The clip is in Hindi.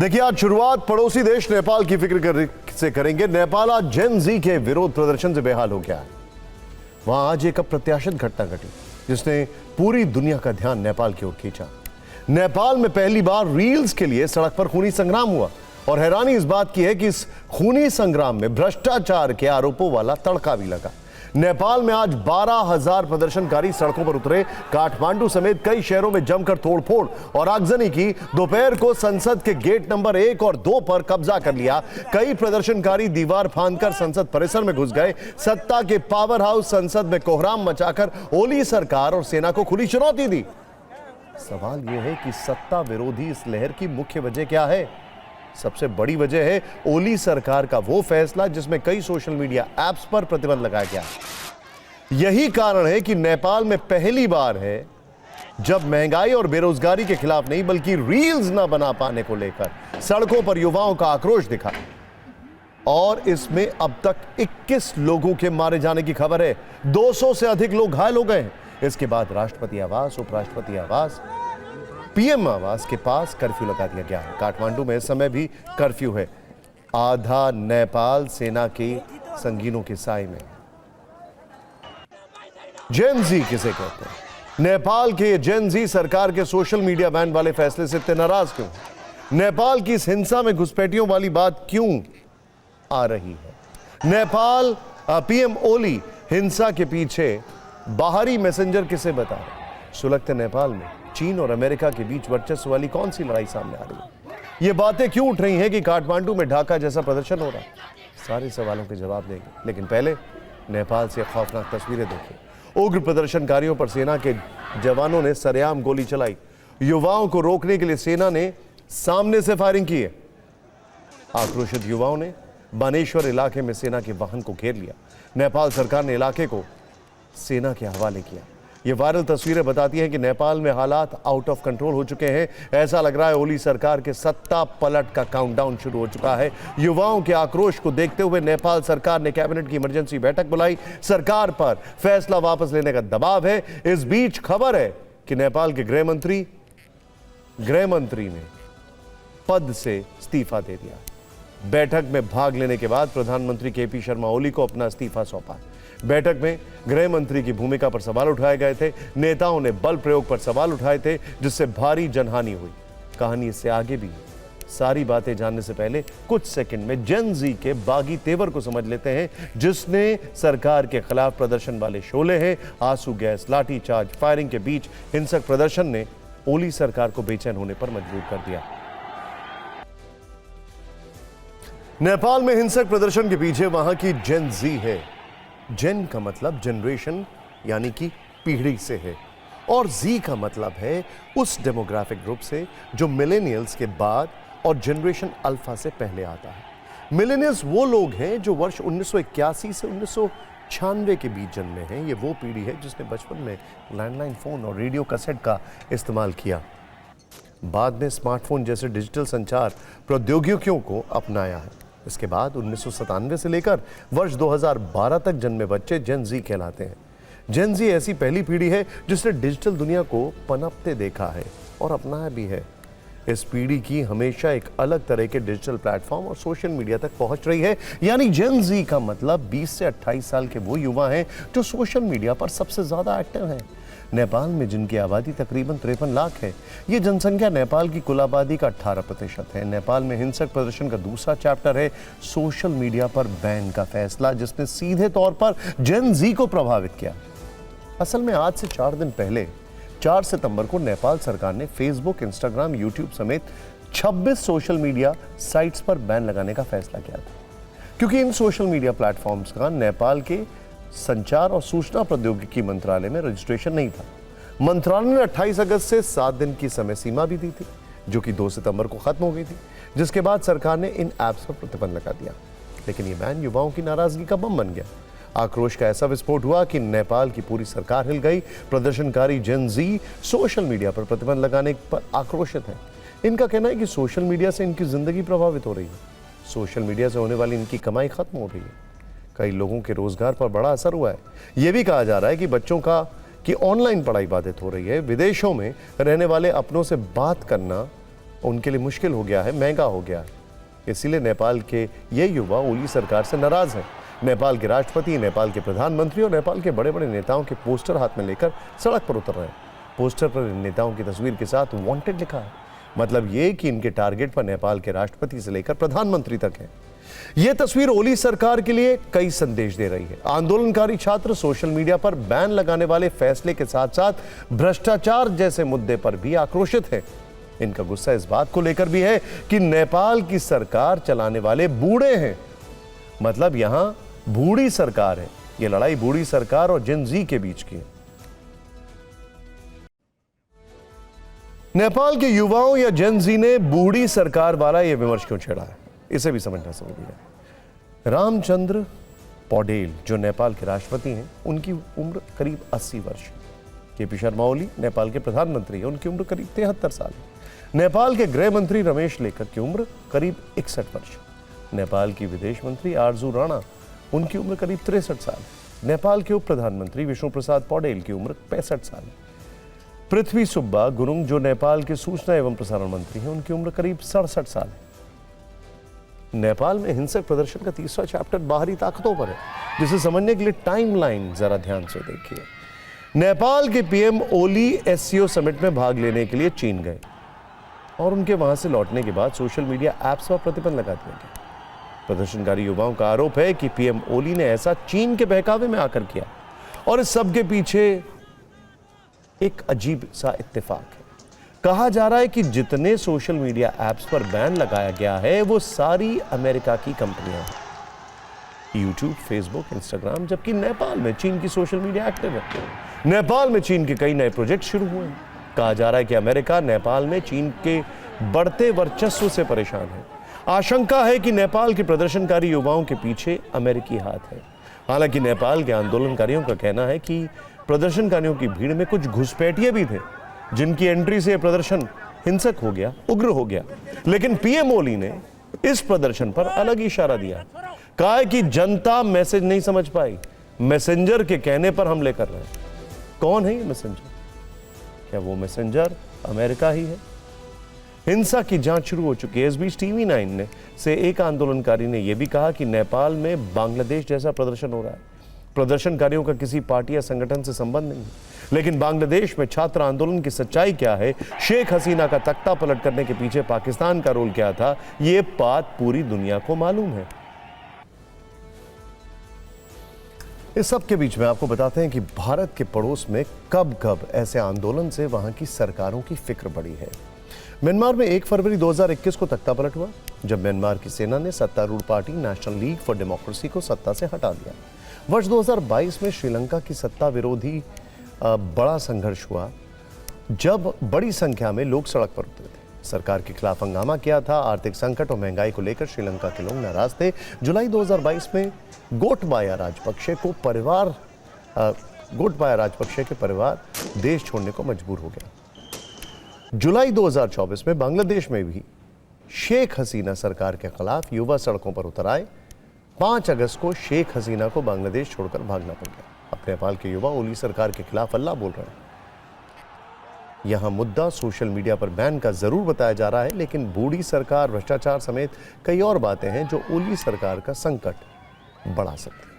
देखिए, आज शुरुआत पड़ोसी देश नेपाल की फिक्र से करेंगे। नेपाल आज जेन जी के विरोध प्रदर्शन से बेहाल हो गया है। वहां आज एक अप्रत्याशित घटना घटी जिसने पूरी दुनिया का ध्यान नेपाल की ओर खींचा। नेपाल में पहली बार रील्स के लिए सड़क पर खूनी संग्राम हुआ और हैरानी इस बात की है कि इस खूनी संग्राम में भ्रष्टाचार के आरोपों वाला तड़का भी लगा। नेपाल में आज 12,000 प्रदर्शनकारी सड़कों पर उतरे। काठमांडू समेत कई शहरों में जमकर तोड़फोड़ और आगजनी की। दोपहर को संसद के गेट नंबर 1 और 2 पर कब्जा कर लिया। कई प्रदर्शनकारी दीवार फांदकर संसद परिसर में घुस गए। सत्ता के पावर हाउस संसद में कोहराम मचाकर ओली सरकार और सेना को खुली चुनौती दी। सवाल यह है कि सत्ता विरोधी इस लहर की मुख्य वजह क्या है? सबसे बड़ी वजह है ओली सरकार का वो फैसला जिसमें कई सोशल मीडिया ऐप्स पर प्रतिबंध लगाया गया। यही कारण है कि नेपाल में पहली बार है जब महंगाई और बेरोजगारी के खिलाफ नहीं बल्कि रील्स ना बना पाने को लेकर सड़कों पर युवाओं का आक्रोश दिखा। और इसमें अब तक 21 लोगों के मारे जाने की खबर है। 200 से अधिक लोग घायल हो गए हैं। इसके बाद राष्ट्रपति आवास, उपराष्ट्रपति आवास, पीएम आवास के पास कर्फ्यू लगा दिया गया है। काठमांडू में इस समय भी कर्फ्यू है। आधा नेपाल सेना के संगीनों के साए में। जेन जी किसे कहते हैं? नेपाल के जेन जी सरकार के सोशल मीडिया बैन वाले फैसले से इतने नाराज क्यों? नेपाल की इस हिंसा में घुसपैठियों वाली बात क्यों आ रही है? नेपाल पीएम ओली हिंसा के पीछे बाहरी मैसेंजर किसे बता रहे? सुलगते नेपाल में चीन और अमेरिका के बीच वर्चस्व वाली कौन सी लड़ाई सामने आ रही है? ये बातें क्यों उठ रही हैं कि काठमांडू में ढाका जैसा प्रदर्शन हो रहा है? सारे सवालों के जवाब देंगे, लेकिन पहले नेपाल से खौफनाक तस्वीरें देखिए। उग्र प्रदर्शनकारियों पर सेना के जवानों ने सरेआम गोली चलाई। युवाओं को रोकने के लिए सेना ने सामने से फायरिंग की है। आक्रोशित युवाओं ने बानेश्वर इलाके में सेना के वाहन को घेर लिया। नेपाल सरकार ने इलाके को सेना के हवाले किया। ये वायरल तस्वीरें बताती हैं कि नेपाल में हालात आउट ऑफ कंट्रोल हो चुके हैं। ऐसा लग रहा है ओली सरकार के सत्ता पलट का काउंटडाउन शुरू हो चुका है। युवाओं के आक्रोश को देखते हुए नेपाल सरकार ने कैबिनेट की इमरजेंसी बैठक बुलाई। सरकार पर फैसला वापस लेने का दबाव है। इस बीच खबर है कि नेपाल के गृह मंत्री ने पद से इस्तीफा दे दिया। बैठक में भाग लेने के बाद प्रधानमंत्री केपी शर्मा ओली को अपना इस्तीफा सौंपा। बैठक में गृह मंत्री की भूमिका पर सवाल उठाए गए थे। नेताओं ने बल प्रयोग पर सवाल उठाए थे, जिससे भारी जनहानि हुई। कहानी इससे आगे भी है। सारी बातें जानने से पहले कुछ सेकंड में जेन जी के बागी तेवर को समझ लेते हैं, जिसने सरकार के खिलाफ प्रदर्शन वाले शोले हैं। आंसू गैस, लाठीचार्ज, फायरिंग के बीच हिंसक प्रदर्शन ने ओली सरकार को बेचैन होने पर मजबूर कर दिया। नेपाल में हिंसक प्रदर्शन के पीछे वहां की जेन जी है। जेन का मतलब जनरेशन यानी कि पीढ़ी से है, और जी का मतलब है उस डेमोग्राफिक ग्रुप से जो मिलेनियल्स के बाद और जनरेशन अल्फा से पहले आता है। मिलेनियल्स वो लोग हैं जो वर्ष 1981 से 1996 के बीच जन्मे हैं। ये वो पीढ़ी है जिसने बचपन में लैंडलाइन फ़ोन और रेडियो कैसेट का इस्तेमाल किया, बाद में स्मार्टफोन जैसे डिजिटल संचार प्रौद्योगिकियों को अपनाया है। इसके बाद 1997 से लेकर वर्ष 2012 तक जन्मे बच्चे जेन जी कहलाते हैं। जेन जी ऐसी पहली पीढ़ी है जिसने डिजिटल दुनिया को पनपते देखा है और अपनाया भी है। इस पीढ़ी की हमेशा एक अलग तरह के डिजिटल प्लेटफॉर्म और सोशल मीडिया तक पहुंच रही है। यानी जेन जी का मतलब 20 से 28 साल के वो युवा हैं जो सोशल मीडिया पर सबसे ज्यादा एक्टिव हैं। नेपाल में जिनकी आबादी तकरीबन 53 लाख है, ये जनसंख्या नेपाल की कुल आबादी का 18% है। नेपाल में हिंसक प्रदर्शन का दूसरा चैप्टर है सोशल मीडिया पर बैन का फैसला, जिसने सीधे तौर पर जेन जी को प्रभावित किया। असल में आज से 4 दिन पहले 4 सितंबर को नेपाल सरकार ने फेसबुक, इंस्टाग्राम, यूट्यूब समेत 26 सोशल मीडिया साइट्स पर बैन लगाने का फैसला किया था, क्योंकि इन सोशल मीडिया प्लेटफॉर्म्स का नेपाल के संचार और सूचना प्रौद्योगिकी मंत्रालय में रजिस्ट्रेशन नहीं था। मंत्रालय ने 28 अगस्त से 7 दिन की समय सीमा भी दी थी, जो कि 2 सितंबर को खत्म हो गई थी, जिसके बाद सरकार ने इन ऐप्स पर प्रतिबंध लगा दिया। लेकिन ये बैन युवाओं की नाराजगी का बम बन गया। आक्रोश का ऐसा विस्फोट हुआ कि नेपाल की पूरी सरकार हिल गई। प्रदर्शनकारी जेन जी सोशल मीडिया पर प्रतिबंध लगाने पर आक्रोशित है। इनका कहना है कि सोशल मीडिया से इनकी जिंदगी प्रभावित हो रही है। सोशल मीडिया से होने वाली इनकी कमाई खत्म हो रही है। कई लोगों के रोजगार पर बड़ा असर हुआ है। यह भी कहा जा रहा है कि बच्चों की ऑनलाइन पढ़ाई बाधित हो रही है। विदेशों में रहने वाले अपनों से बात करना उनके लिए मुश्किल हो गया है, महंगा हो गया है। इसीलिए नेपाल के ये युवा ओली सरकार से नाराज हैं। नेपाल के राष्ट्रपति, नेपाल के प्रधानमंत्री और नेपाल के बड़े बड़े नेताओं के पोस्टर हाथ में लेकर सड़क पर उतर रहे हैं। पोस्टर पर इन नेताओं की तस्वीर के साथ वांटेड लिखा है। मतलब ये कि इनके टारगेट पर नेपाल के राष्ट्रपति से लेकर प्रधानमंत्री तक है। यह तस्वीर ओली सरकार के लिए कई संदेश दे रही है। आंदोलनकारी छात्र सोशल मीडिया पर बैन लगाने वाले फैसले के साथ साथ भ्रष्टाचार जैसे मुद्दे पर भी आक्रोशित हैं। इनका गुस्सा इस बात को लेकर भी है कि नेपाल की सरकार चलाने वाले बूढ़े हैं। मतलब यहां बूढ़ी सरकार है। यह लड़ाई बूढ़ी सरकार और जेन जी के बीच की है। नेपाल के युवाओं या जेन जी ने बूढ़ी सरकार वाला यह विमर्श क्यों छेड़ा है, इसे भी समझना जरूरी है। रामचंद्र पौडेल जो नेपाल के राष्ट्रपति हैं, उनकी उम्र करीब 80 वर्ष। केपी शर्मा ओली नेपाल के प्रधानमंत्री हैं, उनकी उम्र करीब 73 साल है। नेपाल के गृह मंत्री रमेश लेकर की उम्र करीब 61 वर्ष। नेपाल की विदेश मंत्री आरजू राणा, उनकी उम्र करीब 63 साल है। नेपाल के उप प्रधानमंत्री विष्णु प्रसाद पौडेल की उम्र 65 साल है। पृथ्वी सुब्बा गुरुंग जो नेपाल के सूचना एवं प्रसारण मंत्री हैं, उनकी उम्र करीब 67 साल है। नेपाल में हिंसक प्रदर्शन का तीसरा चैप्टर बाहरी ताकतों पर है, जिसे समझने के लिए टाइमलाइन जरा ध्यान से देखिए। नेपाल के पीएम ओली एससीओ समिट में भाग लेने के लिए चीन गए और उनके वहां से लौटने के बाद सोशल मीडिया ऐप्स पर प्रतिबंध लगा दिया गया। प्रदर्शनकारी युवाओं का आरोप है कि पीएम ओली ने ऐसा चीन के बहकावे में आकर किया और इस सब के पीछे एक अजीब सा इत्तेफाक है। कहा जा रहा है कि जितने सोशल मीडिया ऐप्स पर बैन लगाया गया है वो सारी अमेरिका की कंपनियां हैं। यूट्यूब, फेसबुक, इंस्टाग्राम, जबकि नेपाल में चीन की सोशल मीडिया एक्टिव है। नेपाल में चीन के कई नए प्रोजेक्ट शुरू हुए हैं। कहा जा रहा है कि अमेरिका नेपाल में चीन के बढ़ते वर्चस्व से परेशान है। आशंका है कि नेपाल के प्रदर्शनकारी युवाओं के पीछे अमेरिकी हाथ है। हालांकि नेपाल के आंदोलनकारियों का कहना है कि प्रदर्शनकारियों की भीड़ में कुछ घुसपैठिए भी थे, जिनकी एंट्री से प्रदर्शन हिंसक हो गया, उग्र हो गया। लेकिन पीएम ओली ने इस प्रदर्शन पर अलग इशारा दिया। कहा है कि जनता मैसेज नहीं समझ पाई, मैसेंजर के कहने पर हमले कर रहे हैं। कौन है ये मैसेंजर? क्या वो मैसेंजर अमेरिका ही है? हिंसा की जांच शुरू हो चुकी है। इस बीच टीवी 9 ने से एक आंदोलनकारी ने यह भी कहा कि नेपाल में बांग्लादेश जैसा प्रदर्शन हो रहा है। प्रदर्शनकारियों का किसी पार्टी या संगठन से संबंध नहीं है, लेकिन बांग्लादेश में छात्र आंदोलन की सच्चाई क्या है, शेख हसीना का तख्ता पलट करने के पीछे पाकिस्तान का रोल क्या था, ये बात पूरी दुनिया को मालूम है। इस सब के बीच में आपको बताते हैं कि भारत के पड़ोस में कब कब ऐसे आंदोलन से वहां की सरकारों की फिक्र बढ़ी है। म्यांमार में 1 फरवरी 2021 को तख्ता पलट हुआ, जब म्यांमार की सेना ने सत्तारूढ़ party national league for democracy को सत्ता से हटा दिया। वर्ष 2022 में श्रीलंका की सत्ता विरोधी बड़ा संघर्ष हुआ, जब बड़ी संख्या में लोग सड़क पर उतरे थे, सरकार के खिलाफ हंगामा किया था। आर्थिक संकट और महंगाई को लेकर श्रीलंका के लोग नाराज थे। जुलाई 2022 में गोटबाया राजपक्षे के परिवार देश छोड़ने को मजबूर हो गया। जुलाई 2024 में बांग्लादेश में भी शेख हसीना सरकार के खिलाफ युवा सड़कों पर उतर आए। 5 अगस्त को शेख हसीना को बांग्लादेश छोड़कर भागना पड़ गया। अब नेपाल के युवा ओली सरकार के खिलाफ अल्लाह बोल रहे हैं। यहां मुद्दा सोशल मीडिया पर बैन का जरूर बताया जा रहा है, लेकिन बूढ़ी सरकार, भ्रष्टाचार समेत कई और बातें हैं जो ओली सरकार का संकट बढ़ा सकती है।